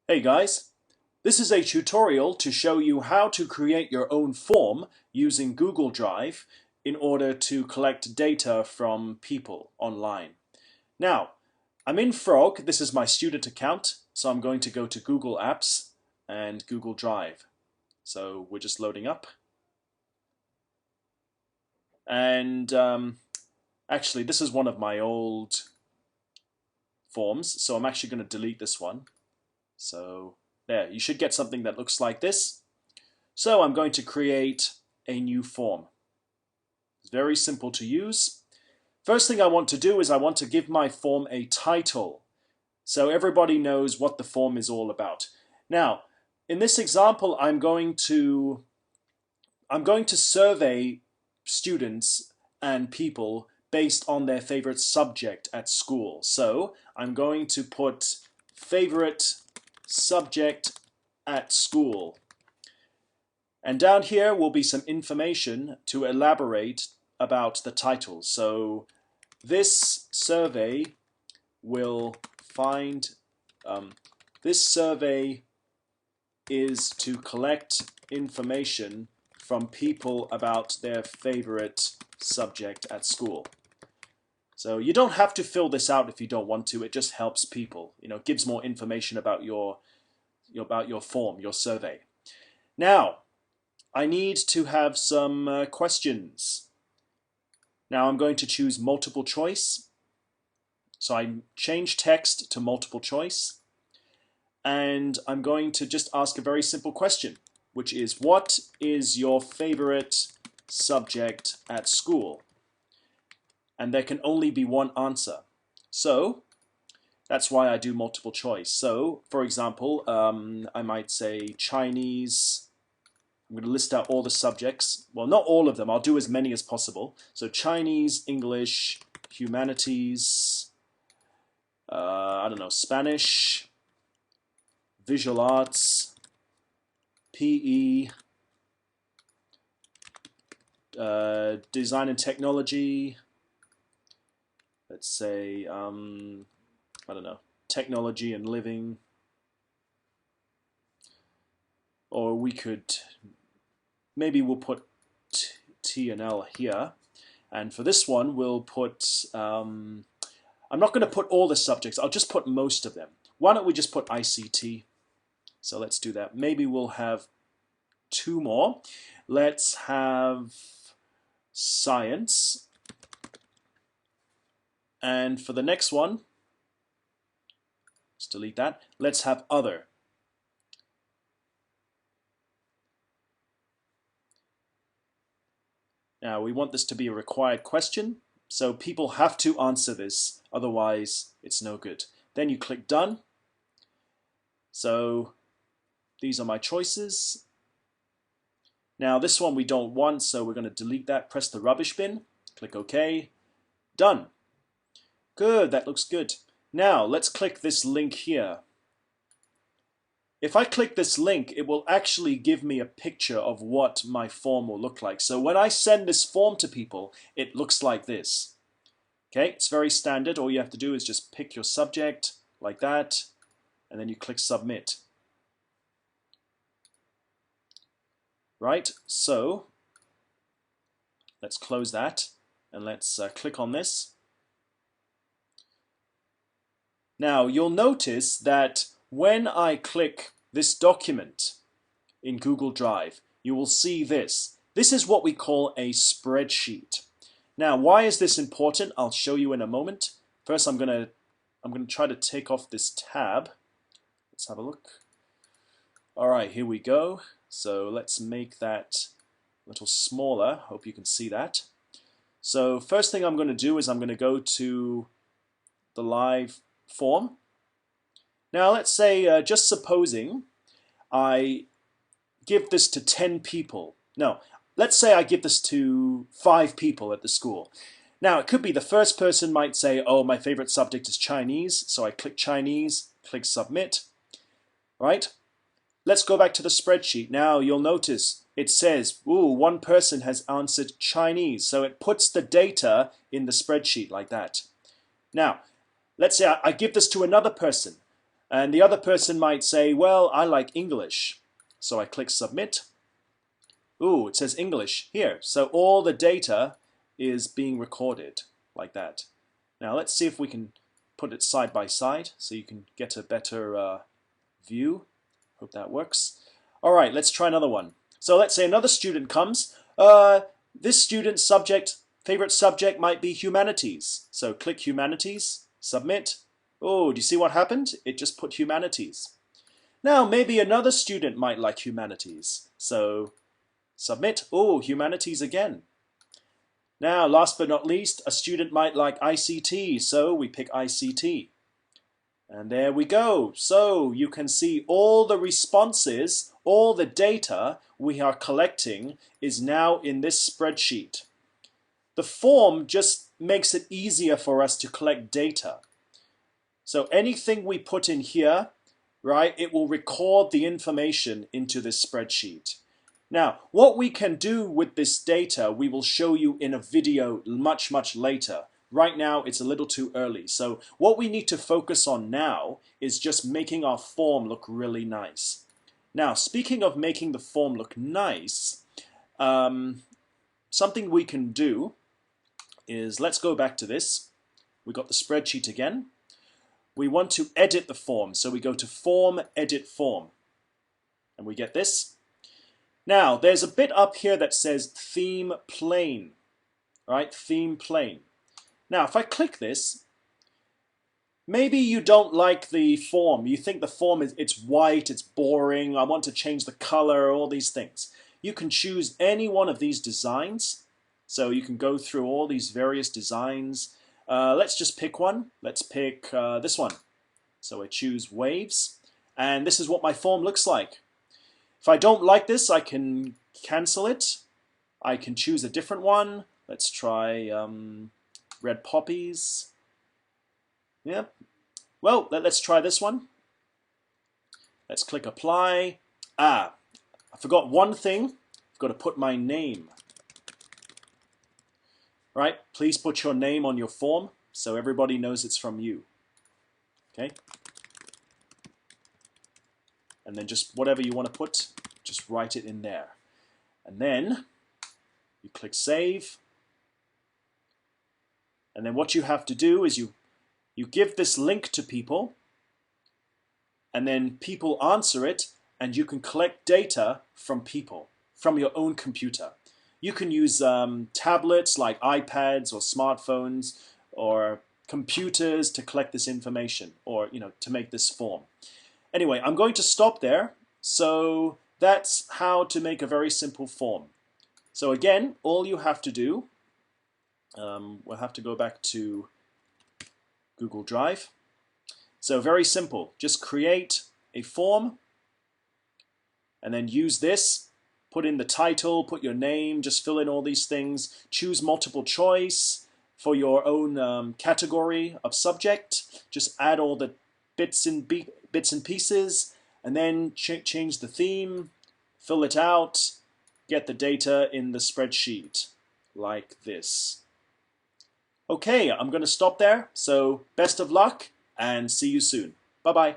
Hey guys, this is a tutorial to show you how to create your own form using Google Drive in order to collect data from people online. Now, I'm in Frog, this is my student account, so I'm going to go to Google Apps and Google Drive. So we're just loading up. And actually, this is one of my old forms, so I'm actually going to delete this one. So there, you should get something that looks like this. So I'm going to create a new form. It's very simple to use. First thing I want to do is I want to give my form a title, so everybody knows what the form is all about. Now, in this example, I'm going to survey students and people based on their favorite subject at school. So I'm going to put favorite subject at school. And down here will be some information to elaborate about the title. So this survey will find, this survey is to collect information from people about their favorite subject at school. So you don't have to fill this out if you don't want to. It just helps people. It gives more information about your form, your survey. Now, I need to have some questions. Now I'm going to choose multiple choice. So I change text to multiple choice. And I'm going to just ask a very simple question, which is, what is your favorite subject at school? And there can only be one answer. So that's why I do multiple choice. So, for example, I might say Chinese. I'm going to list out all the subjects. Well, not all of them. I'll do as many as possible. So Chinese, English, humanities, I don't know, Spanish, visual arts, PE, design and technology. Let's say, I don't know, technology and living. Or we could, maybe we'll put T and L here. And for this one, we'll put, I'm not going to put all the subjects, I'll just put most of them. Why don't we just put ICT? So let's do that. Maybe we'll have two more. Let's have science. And for the next one, let's delete that. Let's have other. Now we want this to be a required question, so people have to answer this, otherwise it's no good. Then you click done. So these are my choices. Now this one we don't want, so we're going to delete that. Press the rubbish bin, click OK, done. Good, that looks good. Now let's click this link here. If I click this link, it will actually give me a picture of what my form will look like. So when I send this form to people, it looks like this. Okay, it's very standard. All you have to do is just pick your subject like that, and then you click submit. Right, so let's close that and let's click on this. Now you'll notice that when I click this document in Google Drive, you will see this. This is what we call a spreadsheet. Now, why is this important? I'll show you in a moment. First, I'm gonna try to take off this tab. Let's have a look. All right, here we go. So let's make that a little smaller. Hope you can see that. So first thing I'm going to do is I'm going to go to the live form. Now let's say, just supposing I give this to 10 people. No, let's say I give this to 5 people at the school. Now it could be the first person might say, oh, my favorite subject is Chinese, so I click Chinese, click submit, right? Let's go back to the spreadsheet. Now you'll notice it says, ooh, one person has answered Chinese, so it puts the data in the spreadsheet like that. Now, let's say I give this to another person. And the other person might say, well, I like English. So I click submit. Ooh, it says English here. So all the data is being recorded like that. Now let's see if we can put it side by side so you can get a better view. Hope that works. All right, let's try another one. So let's say another student comes. This student's favorite subject might be humanities. So click humanities, submit. Oh, do you see what happened? It just put humanities. Now maybe another student might like humanities. So submit. Oh, humanities again. Now, last but not least, a student might like ICT, so we pick ICT. And there we go. So you can see all the responses, all the data we are collecting is now in this spreadsheet. The form just makes it easier for us to collect data. So anything we put in here, right, it will record the information into this spreadsheet. Now, what we can do with this data, we will show you in a video much, much later. Right now, it's a little too early. So what we need to focus on now is just making our form look really nice. Now, speaking of making the form look nice, something we can do is, let's go back to this. We got the spreadsheet again. We want to edit the form. So we go to Form, Edit Form. And we get this. Now, there's a bit up here that says Theme Plain, right? Theme Plain. Now, if I click this, maybe you don't like the form. You think the form it's white, it's boring, I want to change the color, all these things. You can choose any one of these designs. So you can go through all these various designs. Let's just pick one. Let's pick this one. So I choose waves. And this is what my form looks like. If I don't like this, I can cancel it. I can choose a different one. Let's try red poppies. Yep. Well, let's try this one. Let's click apply. I forgot one thing. I've got to put my name. Right? Please put your name on your form so everybody knows it's from you. Okay? And then just whatever you want to put, just write it in there. And then you click save. And then what you have to do is you give this link to people, and then people answer it, and you can collect data from people, from your own computer. You can use tablets like iPads or smartphones or computers to collect this information, or to make this form. Anyway, I'm going to stop there. So that's how to make a very simple form. So again, all you have to do, we'll have to go back to Google Drive. So very simple. Just create a form and then use this. Put in the title, put your name, just fill in all these things. Choose multiple choice for your own category of subject. Just add all the bits and pieces, and then change the theme, fill it out, get the data in the spreadsheet like this. Okay, I'm going to stop there. So best of luck and see you soon. Bye-bye.